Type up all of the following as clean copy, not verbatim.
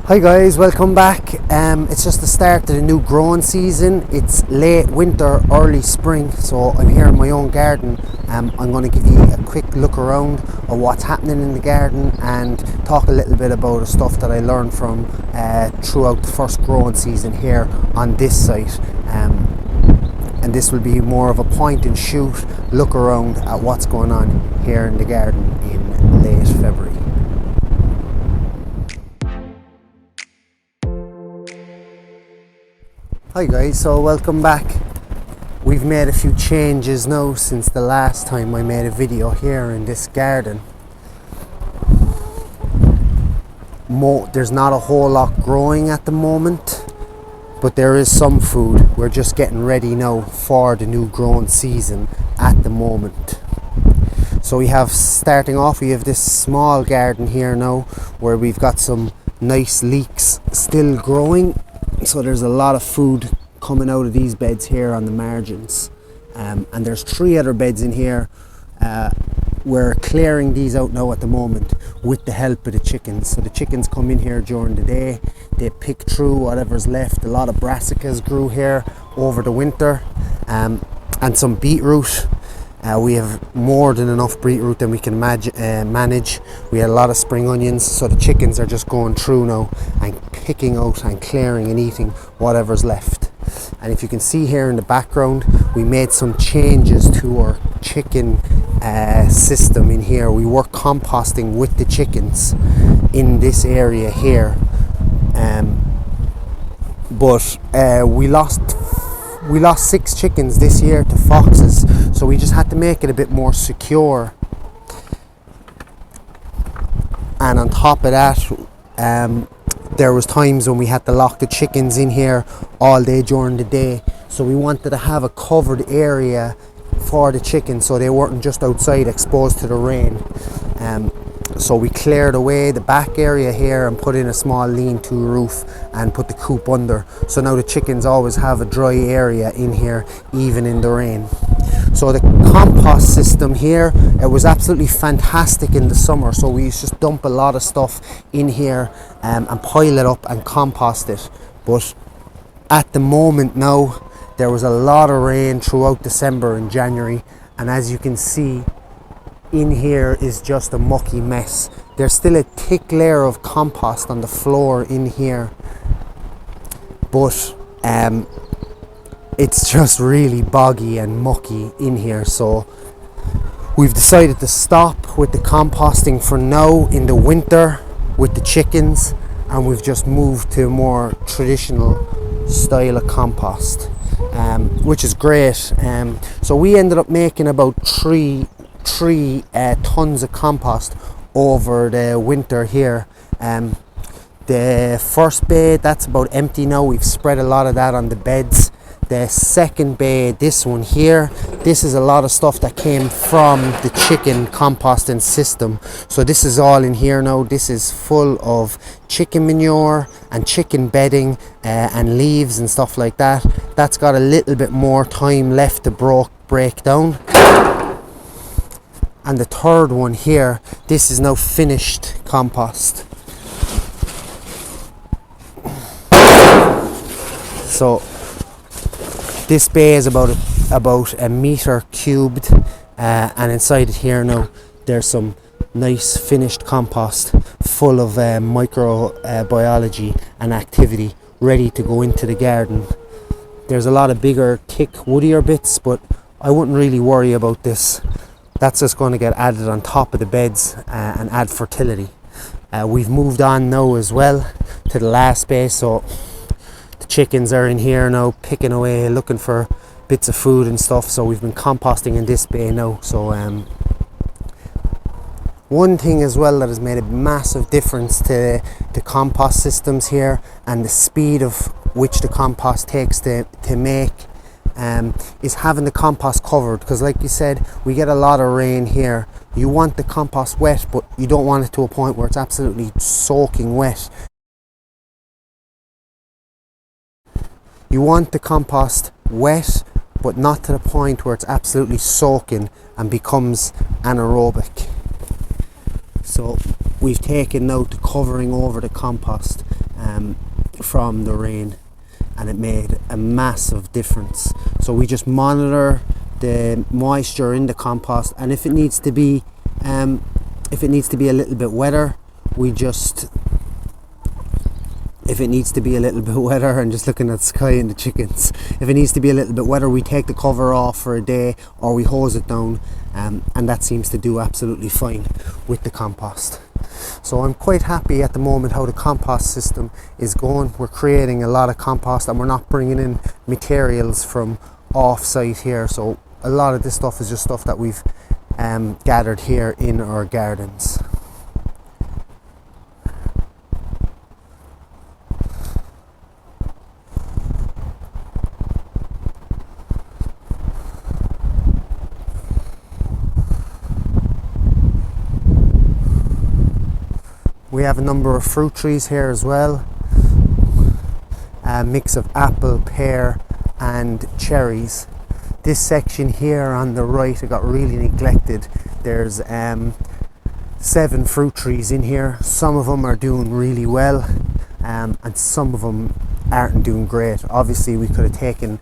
Hi guys, welcome back. It's just the start of the new growing season. It's late winter, early spring, so I'm here in my own garden. I'm going to give you a quick look around of what's happening in the garden and talk a little bit about the stuff that I learned from throughout the first growing season here on this site. And this will be more of a point and shoot look around at what's going on here in the garden in late February. Hi guys, so welcome back. We've made a few changes now since the last time I made a video here in this garden. There's not a whole lot growing at the moment, but there is some food. We're just getting ready now for the new growing season at the moment. So we have this small garden here now where we've got some nice leeks still growing. So there's a lot of food coming out of these beds here on the margins, and there's 3 other beds in here. We're clearing these out now at the moment with the help of the chickens. So the chickens come in here during the day, they pick through whatever's left. A lot of brassicas grew here over the winter, and some beetroot. We have more than enough beetroot than we can manage. We had a lot of spring onions, so the chickens are just going through now and picking out and clearing and eating whatever's left. And if you can see here in the background, we made some changes to our chicken system in here. We were composting with the chickens in this area here, but we lost 6 chickens this year to foxes, so we just had to make it a bit more secure. And on top of that, there was times when we had to lock the chickens in here all day during the day, so we wanted to have a covered area for the chickens so they weren't just outside exposed to the rain. So we cleared away the back area here and put in a small lean-to roof and put the coop under. So now the chickens always have a dry area in here, even in the rain. So the compost system here, it was absolutely fantastic in the summer. So we used to just dump a lot of stuff in here and pile it up and compost it. But at the moment now, there was a lot of rain throughout December and January. And as you can see, in here is just a mucky mess. There's still a thick layer of compost on the floor in here, but it's just really boggy and mucky in here. So we've decided to stop with the composting for now in the winter with the chickens, and we've just moved to a more traditional style of compost, which is great. So we ended up making about 3 tons of compost over the winter here. The first bay, that's about empty now. We've spread a lot of that on the beds. The second bay, this one here, this is a lot of stuff that came from the chicken composting system. So this is all in here now. This is full of chicken manure and chicken bedding and leaves and stuff like that. That's got a little bit more time left to break down. And the third one here, this is now finished compost. So this bay is about a meter cubed, and inside it here now there's some nice finished compost full of microbiology and activity ready to go into the garden. There's a lot of bigger, thick, woodier bits, but I wouldn't really worry about this. That's just going to get added on top of the beds and add fertility. We've moved on now as well to the last bay, so the chickens are in here now picking away, looking for bits of food and stuff. So we've been composting in this bay now. So one thing as well that has made a massive difference to the compost systems here and the speed of which the compost takes to make is having the compost covered, because like you said, we get a lot of rain here. You want the compost wet, but you don't want it to a point where it's absolutely soaking wet. You want the compost wet, but not to the point where it's absolutely soaking and becomes anaerobic. So we've taken now to covering over the compost from the rain, and it made a massive difference. So we just monitor the moisture in the compost, and if it needs to be a little bit wetter, if it needs to be a little bit wetter, I'm just looking at the sky and the chickens. If it needs to be a little bit wetter, we take the cover off for a day, or we hose it down, and that seems to do absolutely fine with the compost. So I'm quite happy at the moment how the compost system is going. We're creating a lot of compost, and we're not bringing in materials from off-site here. So a lot of this stuff is just stuff that we've gathered here in our gardens. We have a number of fruit trees here as well, a mix of apple, pear and cherries. This section here on the right, it got really neglected. There's 7 fruit trees in here. Some of them are doing really well, and some of them aren't doing great. Obviously we could have taken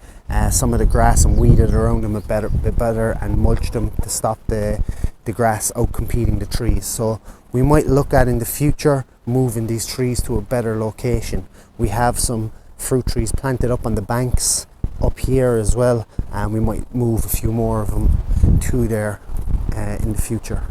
some of the grass and weeded around them a bit better and mulched them to stop the grass out competing the trees. So we might look at in the future moving these trees to a better location. We have some fruit trees planted up on the banks up here as well, and we might move a few more of them to there in the future.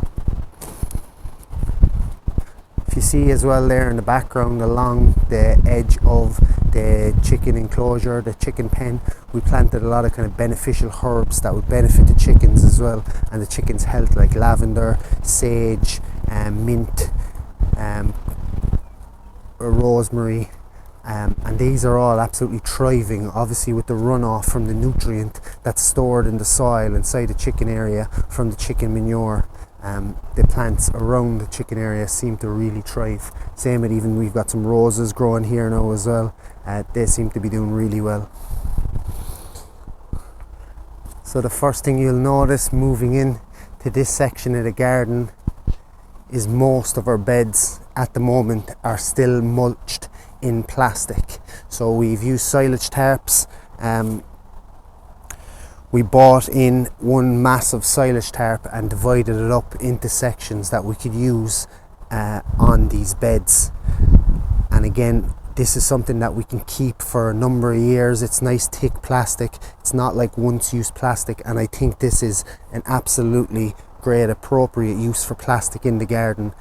If you see as well there in the background along the edge of the chicken enclosure, the chicken pen, we planted a lot of kind of beneficial herbs that would benefit the chickens as well and the chickens' health, like lavender, sage, mint, rosemary, and these are all absolutely thriving, obviously with the runoff from the nutrient that's stored in the soil inside the chicken area from the chicken manure. The plants around the chicken area seem to really thrive. Same with, even we've got some roses growing here now as well. They seem to be doing really well. So the first thing you'll notice moving in to this section of the garden is most of our beds at the moment are still mulched in plastic. So we've used silage tarps. We bought in one massive silage tarp and divided it up into sections that we could use on these beds. And again, this is something that we can keep for a number of years. It's nice thick plastic. It's not like once use plastic, and I think this is an absolutely great appropriate use for plastic in the garden.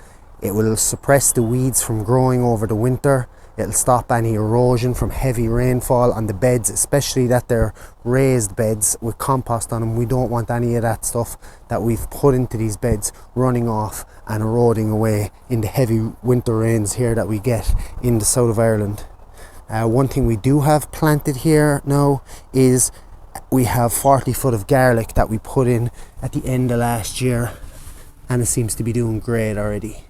It will suppress the weeds from growing over the winter. It'll stop any erosion from heavy rainfall on the beds, especially that they're raised beds with compost on them. We don't want any of that stuff that we've put into these beds running off and eroding away in the heavy winter rains here that we get in the south of Ireland. One thing we do have planted here now is we have 40 foot of garlic that we put in at the end of last year, and it seems to be doing great already.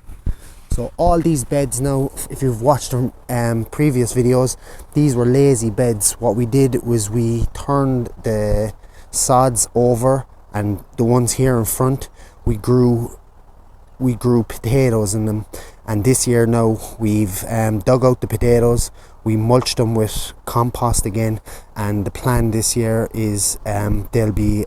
So all these beds now, if you've watched previous videos, these were lazy beds. What we did was we turned the sods over, and the ones here in front, we grew potatoes in them. And this year now we've dug out the potatoes, we mulched them with compost again, and the plan this year is there'll be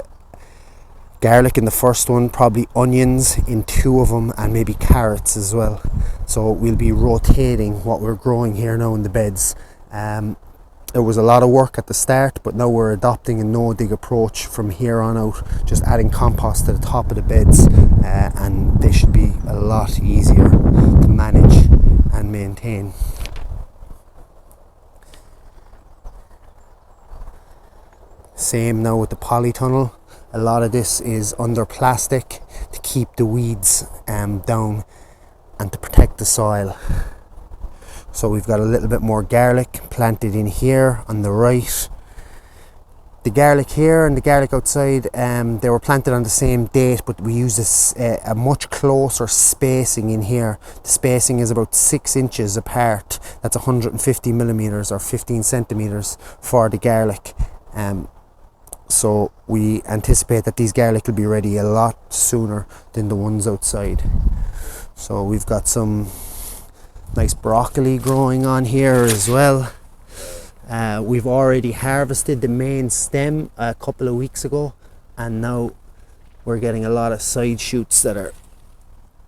garlic in the first one, probably onions in 2 of them, and maybe carrots as well. So we'll be rotating what we're growing here now in the beds. It was a lot of work at the start, but now we're adopting a no-dig approach from here on out, just adding compost to the top of the beds, and they should be a lot easier to manage and maintain. Same now with the polytunnel. A lot of this is under plastic to keep the weeds down and to protect the soil. So we've got a little bit more garlic planted in here on the right. The garlic here and the garlic outside, they were planted on the same date, but we use this a much closer spacing in here. The spacing is about 6 inches apart. That's 150 millimeters or 15 centimeters for the garlic. So we anticipate that these garlic will be ready a lot sooner than the ones outside. So we've got some Nice broccoli growing on here as well. We've already harvested the main stem a couple of weeks ago, and now we're getting a lot of side shoots that are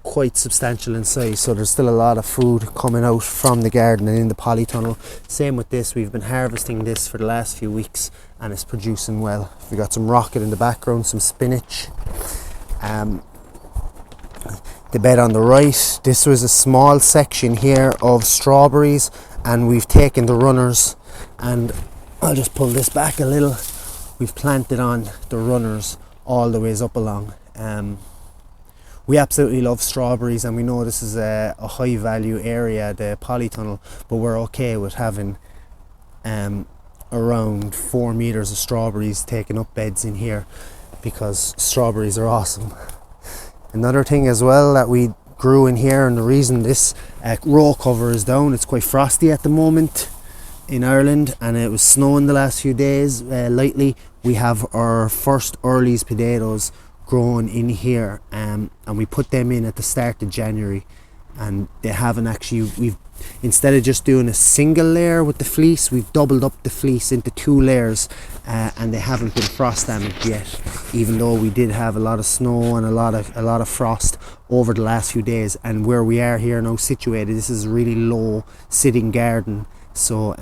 quite substantial in size, so there's still a lot of food coming out from the garden and in the polytunnel. Same with this, we've been harvesting this for the last few weeks and it's producing well. We got some rocket in the background, some spinach. The bed on the right, this was a small section here of strawberries, and we've taken the runners, and I'll just pull this back a little. We've planted on the runners all the ways up along. We absolutely love strawberries, and we know this is a high value area, the polytunnel, but we're okay with having around 4 meters of strawberries taking up beds in here, because strawberries are awesome. Another thing as well that we grew in here, and the reason this row cover is down, it's quite frosty at the moment in Ireland, and it was snowing the last few days lightly. We have our first Early's potatoes grown in here, and we put them in at the start of January, and they haven't actually, we've, instead of just doing a single layer with the fleece, we've doubled up the fleece into 2 layers, and they haven't been frost damaged yet, even though we did have a lot of snow and a lot of frost over the last few days. And where we are here now situated, this is a really low sitting garden, so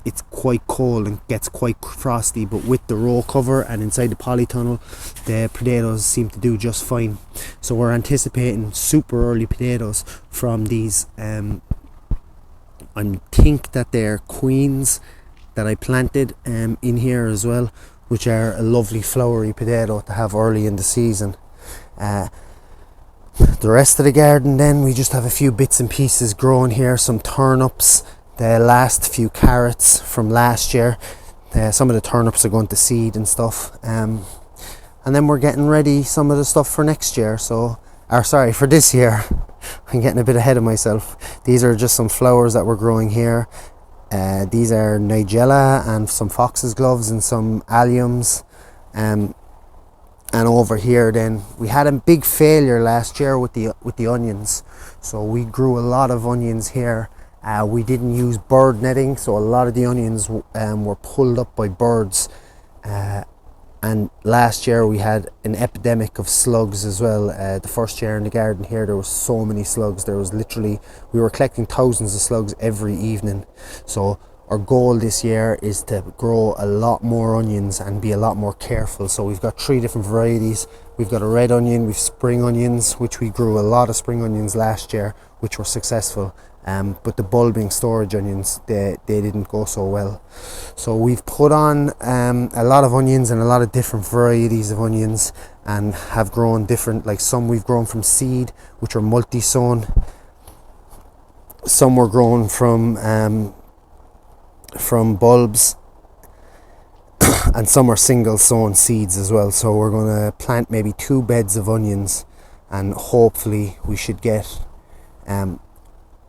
it's quite cold and gets quite frosty, but with the row cover and inside the polytunnel, the potatoes seem to do just fine. So we're anticipating super early potatoes from these. I think that they're queens that I planted in here as well, which are a lovely flowery potato to have early in the season. The rest of the garden then, we just have a few bits and pieces growing here, some turnips, the last few carrots from last year. Some of the turnips are going to seed and stuff, and then we're getting ready some of the stuff for next year, for this year. I'm getting a bit ahead of myself. These are just some flowers that we're growing here. These are nigella and some fox's gloves and some alliums. And over here then, we had a big failure last year with the onions. So we grew a lot of onions here. We didn't use bird netting, so a lot of the onions were pulled up by birds. And last year we had an epidemic of slugs as well. The first year in the garden here, there was so many slugs. There was literally, we were collecting thousands of slugs every evening. So our goal this year is to grow a lot more onions and be a lot more careful. So we've got 3 different varieties. We've got a red onion, we've spring onions, which we grew a lot of spring onions last year, which were successful. But the bulbing storage onions, they didn't go so well. So we've put on a lot of onions and a lot of different varieties of onions, and have grown different, like some we've grown from seed, which are multi-sown. Some were grown from bulbs, and some are single sown seeds as well. So we're going to plant maybe 2 beds of onions, and hopefully we should get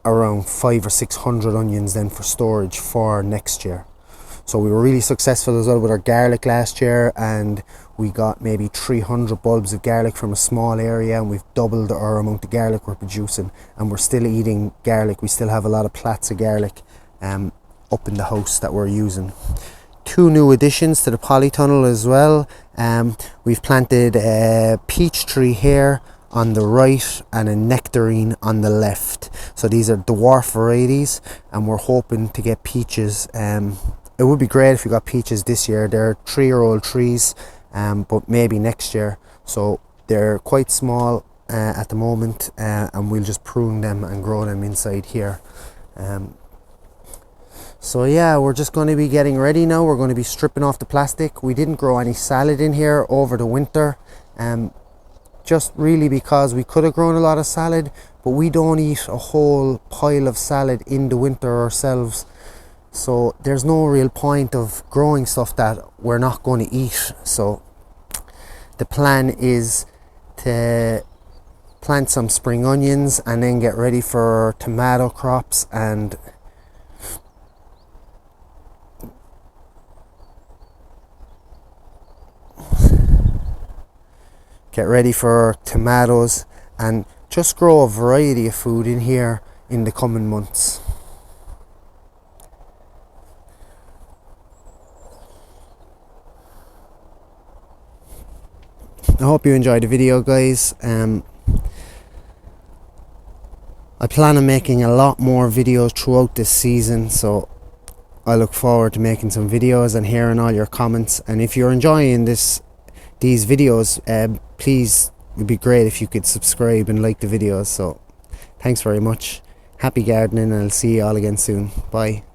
around 500 or 600 onions then for storage for next year. So we were really successful as well with our garlic last year, and we got maybe 300 bulbs of garlic from a small area, and we've doubled our amount of garlic we're producing, and we're still eating garlic. We still have a lot of plats of garlic up in the house that we're using. 2 new additions to the polytunnel as well. We've planted a peach tree here on the right and a nectarine on the left. So these are dwarf varieties, and we're hoping to get peaches. It would be great if we got peaches this year. They're 3-year-old trees, but maybe next year. So they're quite small at the moment, and we'll just prune them and grow them inside here. So yeah, we're just going to be getting ready now. We're going to be stripping off the plastic. We didn't grow any salad in here over the winter, just really because we could have grown a lot of salad, but we don't eat a whole pile of salad in the winter ourselves. So there's no real point of growing stuff that we're not going to eat. So the plan is to plant some spring onions and then get ready for tomato crops, and get ready for tomatoes, and just grow a variety of food in here. in the coming months. I hope you enjoyed the video, guys. I plan on making a lot more videos throughout this season, so I look forward to making some videos and hearing all your comments. And if you're enjoying these videos, please, it'd be great if you could subscribe and like the videos. So thanks very much. Happy gardening, and I'll see you all again soon. Bye.